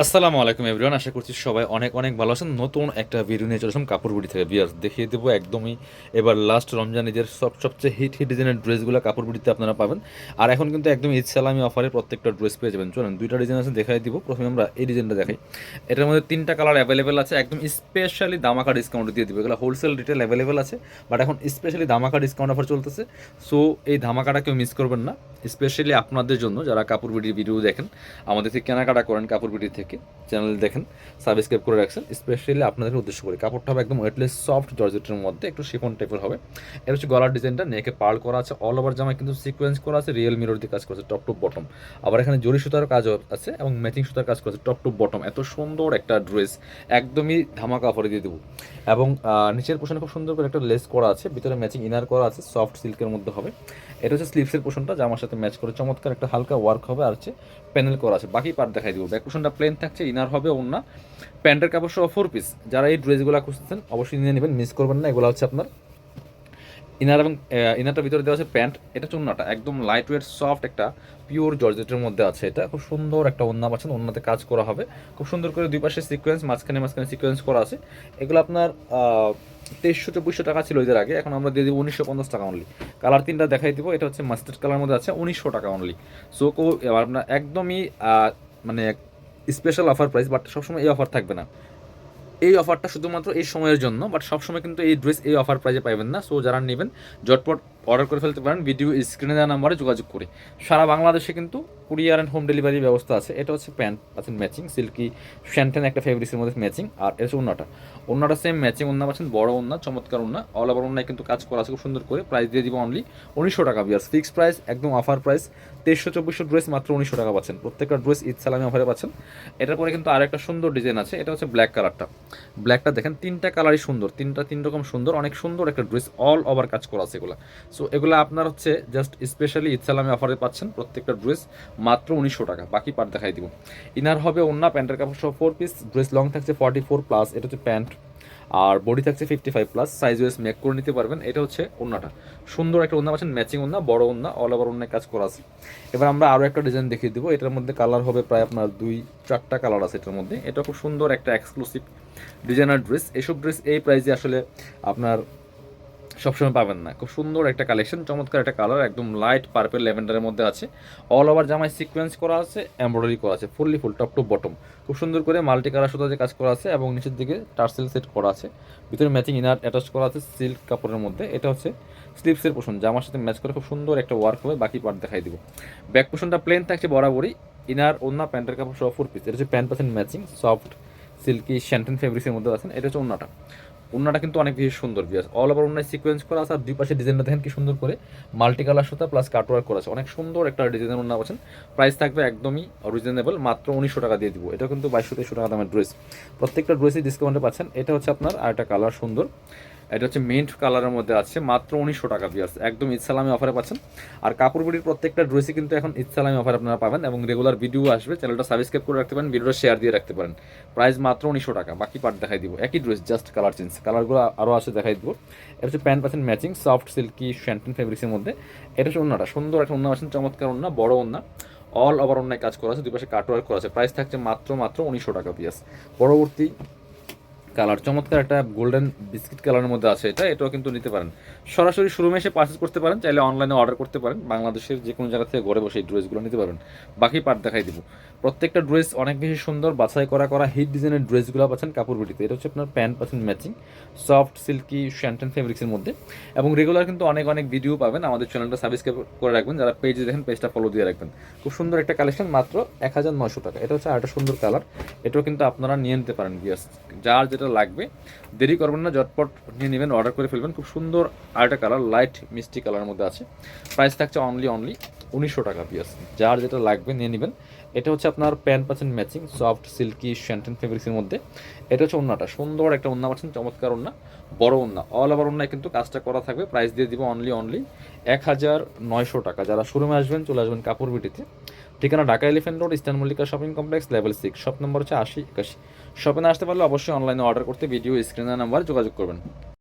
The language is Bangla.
আসসালামু আলাইকুম এভরিওয়ান, আশা করছি সবাই অনেক অনেক ভালো আছেন। নতুন একটা ভিডিও নিয়ে চলে আসলাম কাপড় বুড়ি থেকে। বিয়ার্স দেখিয়ে দেবো একদমই এবার লাস্ট রমজান ঈদের সবচেয়ে হিট ডিজাইনের ড্রেসগুলো কাপড় বুড়িতে আপনারা পাবেন। আর এখন কিন্তু একদম ঈদ সালামি অফারে প্রত্যেকটা ড্রেস পেয়ে যাবেন। চলেন দুইটা ডিজাইন আছে দেখাই দিব। প্রথমে আমরা এই ডিজাইনটা দেখাই। এটার মধ্যে তিনটা কালার অ্যাভেলেবেল আছে, একদম স্পেশালি দামাকা ডিসকাউন্ট দিয়ে দিব। এগুলো হোলসেল রিটেল অ্যাভেলেবেল আছে, বাট এখন স্পেশালি দামাকা ডিসকাউন্ট অফার চলতেছে। সো এই ধামাকাটা কেউ মিস করবেন না, স্পেশালি আপনাদের জন্য যারা কাপড় বিডির ভিডিও দেখেন, আমাদের থেকে কেনাকাটা করেন কাপড় বিডি থেকে, চ্যানেল দেখেন, সাবস্ক্রাইব করে রাখছেন। স্পেশালি আপনাদের উদ্দেশ্য করে কাপড়টা হবে একদম ওয়েটলেস সফট জর্জেটের মধ্যে, একটু শিফন টাইপের হবে। এটা হচ্ছে গলার ডিজাইনটা, নেকে পার্ল করা আছে, অল ওভার জামায় কিন্তু সিকোয়েন্স করা আছে, রিয়েল মিরর দিয়ে কাজ করেছে টপ টু বটম। আবার এখানে জরি সুতার কাজ আছে এবং ম্যাচিং সুতার কাজ করেছে টপ টু বটম। এত সুন্দর একটা ড্রেস একদমই ধামাকা অফারে দিয়ে দেবো। এবং নিচের পোশনে খুব সুন্দর করে একটা লেস করা আছে, ভিতরে ম্যাচিং ইনার করা আছে, সফট সিল্কের মধ্যে হবে। এটা হচ্ছে স্লিভসের পোশনটা, জামার সাথে ম্যাচ করে চমৎকার একটা হালকা ওয়ার্ক হবে। আর হচ্ছে প্যানেল করা আছে। বাকি পার্ট দেখাই দিব। ব্যাক পোশনটা প্লেন থাকছে, ইনার হবে ওন্না, প্যান্টের কাপড় সহ 4 পিস। যারা এই ড্রেসগুলো খুঁজতেছেন অবশ্যই নিয়ে নেবেন, মিস করবেন না। এগুলো হচ্ছে আপনার ইনার এবং ইনারটার ভিতরে দেওয়া আছে প্যান্ট। এটা চুন্নাটা একদম লাইট ওয়েট সফট একটা পিওর জর্জেটের মধ্যে আছে। এটা খুব সুন্দর একটা ওন্না পাচ্ছেন, ওন্নাতে কাজ করা হবে খুব সুন্দর করে, দুই পাশে সিকোয়েন্স, মাঝখানে সিকোয়েন্স করা আছে। এগুলো আপনার 2300-2400 টাকা ছিল ঈদের আগে, এখন আমরা দিয়ে দিব 1950 টাকা অনলি। কালার তিনটা দেখাই দিব। এটা হচ্ছে মাস্টার্ড কালার মধ্যে আছে, 1900 টাকা অনলি। সো এবার আপনার একদমই মানে স্পেশাল অফার প্রাইস, বাট সবসময় এই অফার থাকবে না। এই অফারটা শুধুমাত্র এই সময়ের জন্য, বাট সবসময় কিন্তু এই ড্রেস এই অফার প্রাইজে পাইবেন না। সো যারা নেবেন ঝটপট অর্ডার করে ফেলতে পারেন ভিডিও স্ক্রিনে দেওয়া নাম্বারে যোগাযোগ করে। সারা বাংলাদেশে কিন্তু কুরিয়ার অ্যান্ড হোম ডেলিভারির ব্যবস্থা আছে। এটা হচ্ছে প্যান্ট পাচ্ছেন ম্যাচিং, সিল্কি শ্যান্টেন একটা ফেব্রিক্সের মধ্যে ম্যাচিং। আর এটা হচ্ছে ওন্নাটা সেম ম্যাচিং ওন্না পাচ্ছেন, বড় ওন্না, চমৎকার ওন্না, অল ওভার ওন্নায় কিন্তু কাজ করা আছে খুব সুন্দর করে। প্রাইস দিয়ে দিব অনলি 1900 টাকা। বিয়ার্স ফিক্সড প্রাইস, একদম অফার প্রাইস। 2300-2400 ড্রেস মাত্র 1900 টাকা পাচ্ছেন। প্রত্যেকটা ড্রেস ঈদ সালামি অফারে পাচ্ছেন। এটার পরে কিন্তু আর একটা সুন্দর ডিজাইন আছে, এটা হচ্ছে ব্ল্যাক কালারটা। ব্ল্যাকটা দেখেন, তিনটা কালারই সুন্দর, তিন রকম সুন্দর, অনেক সুন্দর একটা ড্রেস, অল ওভার কাজ করা আছে এগুলো। সো এগুলো আপনার হচ্ছে জাস্ট স্পেশালি ঈদ সালামি অফারে পাচ্ছেন। প্রত্যেকটা ড্রেস মাত্র 1900 টাকা। বাকি পার্ট দেখাই দিব। ইনার হবে ওন্না, প্যান্টের কাপড় সহ 4 পিস। ড্রেস লং থাকছে 44+, এটা হচ্ছে প্যান্ট। আর বডি থাকছে 55+, সাইজ ওয়েস মেক করে নিতে পারবেন। এটা হচ্ছে ওন্নাটা, সুন্দর একটা ওন্না পাচ্ছেন, ম্যাচিং ওন্না, বড় ওন্না, অল ওভার ওন্নায় কাজ করা আছে। এবার আমরা আরও একটা ডিজাইন দেখিয়ে দেবো। এটার মধ্যে কালার হবে প্রায় আপনার 2-4টা কালার আছে এটার মধ্যে। এটা খুব সুন্দর একটা এক্সক্লুসিভ ডিজাইনার ড্রেস। এসব ড্রেস এই প্রাইসে আসলে আপনার সবসময় পাবেন না। খুব সুন্দর একটা কালেকশন, চমৎকার একটা কালার, একদম লাইট পার্পেল ল্যাভেন্ডারের মধ্যে আছে। অল ওভার জামায় সিকোয়েন্স করা আছে, এমব্রয়ডারি করা আছে, ফুল টপ টু বটম। খুব সুন্দর করে মাল্টি কালার সুতাতে কাজ করা আছে এবং নিচের দিকে টার্সেল সেট করা আছে। ভিতরে ম্যাচিং ইনার অ্যাটাচ করা আছে সিল্ক কাপড়ের মধ্যে। এটা হচ্ছে স্লিপসের পোশন, জামার সাথে ম্যাচ করে খুব সুন্দর একটা ওয়ার্ক হবে। বাকি পার্ট দেখাই দিব। ব্যাক পোশনটা প্লেন থাকছে বরাবরই, ইনার ওন্না প্যান্টের কাপড় সহ 4 পিস। এটা হচ্ছে প্যান্ট পাচ্ছেন ম্যাচিং, সফট সিল্কি শ্যান্টেন ফেব্রিক্সের মধ্যে আছেন। এটা হচ্ছে ওন্নাটা। ওন্নাটা কিন্তু অনেক বেশি সুন্দর বিয়াস, অল ওভার ওন্নায় সিকোয়েন্স করা আছে। আর দুই পাশে ডিজাইনটা দেখেন কি সুন্দর করে, মাল্টি কালার সুতা প্লাস কাটওয়ার্ক করা আছে, অনেক সুন্দর একটা ডিজাইনের ওন্না পাচ্ছেন। প্রাইস থাকবে একদমই রিজনেবল, মাত্র 1900 টাকা দিয়ে দিব। এটা কিন্তু 2200-2300 টাকা দামের ড্রেস। প্রত্যেকটা ড্রেসই ডিসকাউন্টে পাচ্ছেন। এটা হচ্ছে আপনার আরেকটা কালার সুন্দর, এটা হচ্ছে মিন্ট কালারের মধ্যে আছে, মাত্র 1900 টাকা বিয়ার্স, একদম ঈদ সালামি অফারে পাচ্ছেন। আর কাপড় বিডির প্রত্যেকটা ড্রেসই কিন্তু এখন ঈদ সালামি অফার আপনারা পাবেন এবং রেগুলার ভিডিও আসবে। চ্যানেলটা সাবস্ক্রাইব করে রাখতে পারেন, ভিডিওটা শেয়ার দিয়ে রাখতে পারেন। প্রাইস মাত্র 1900 টাকা। বাকি পার্ট দেখাই দিব। একই ড্রেস, জাস্ট কালার চেঞ্জ, কালারগুলো আরও আছে দেখাই দিব। এটা হচ্ছে প্যান্ট পাচ্ছেন ম্যাচিং, সফট সিল্কি শ্যান্টেন ফেব্রিক্সের মধ্যে। এটা হচ্ছে ওন্নাটা, সুন্দর একটা ওন্না পাচ্ছেন, চমৎকার ওন্না, বড় ওন্না, অল ওভার ওন্নায় কাজ করা আছে, দুই পাশে কাটওয়ার্ক করা আছে। প্রাইস থাকছে মাত্র 1900 টাকা পিয়াস। পরবর্তী কালার চমৎকার একটা গোল্ডেন বিস্কিট কালারের মধ্যে আছে। এটাও কিন্তু নিতে পারেন, সরাসরি শোরুমে এসে পারচেস করতে পারেন, চাইলে অনলাইনে অর্ডার করতে পারেন। বাংলাদেশের যে কোনো জায়গা থেকে ঘরে বসে এই ড্রেসগুলো নিতে পারবেন। বাকি পার্ট দেখাই দিব। প্রত্যেকটা ড্রেস অনেক বেশি সুন্দর, বাছাই করা হিট ডিজাইনের ড্রেসগুলো পাচ্ছেন কাপড় বিটিতে। এটা হচ্ছে আপনার প্যান্ট পাচ্ছেন ম্যাচিং, সফট সিল্কি শ্যান্টেন ফেব্রিক্সের মধ্যে। এবং রেগুলার কিন্তু অনেক ভিডিও পাবেন। আমাদের চ্যানেলটা সাবস্ক্রাইব করে রাখবেন, যারা পেজে দেখেন পেজটা ফলো দিয়ে রাখবেন। খুব সুন্দর একটা কালেকশন, মাত্র 1900 টাকা। এটা হচ্ছে আরেকটা সুন্দর কালার, এটাও কিন্তু আপনারা নিয়ে নিতে পারেন বিয়াস। যার যেটা লাগবে দেরি করবেন না, ঝটপট নিয়ে নেবেন, অর্ডার করে ফেলবেন। খুব সুন্দর আরেকটা কালার, লাইট মিষ্টি কালারের মধ্যে আছে। প্রাইস থাকছে অনলি 1900 টাকা পিয়াস। যার যেটা লাগবে নিয়ে নেবেন। এটা হচ্ছে আপনার প্যান্ট পাচ্ছেন ম্যাচিং, সফট সিল্কি শ্যান্টেন ফেব্রিক্সের মধ্যে। এটা হচ্ছে ওন্নাটা, সুন্দর একটা ওন্না পাচ্ছেন, চমৎকার ওন্না, বড় ওন্না, অল ওভার ওন্নায় কিন্তু কাজটা করা থাকবে। প্রাইস দিয়ে দিব অনলি 1900 টাকা। যারা শোরুমে আসবেন চলে আসবেন কাপড় বিটিতে। ঠিকানা Dhaka elephant road, eastern Mallika shopping complex, level 6, shop number হচ্ছে 80-81। শপে না আসতে পারলে অবশ্যই অনলাইনে অর্ডার করতে ভিডিও স্ক্রিনের নাম্বার যোগাযোগ করবেন।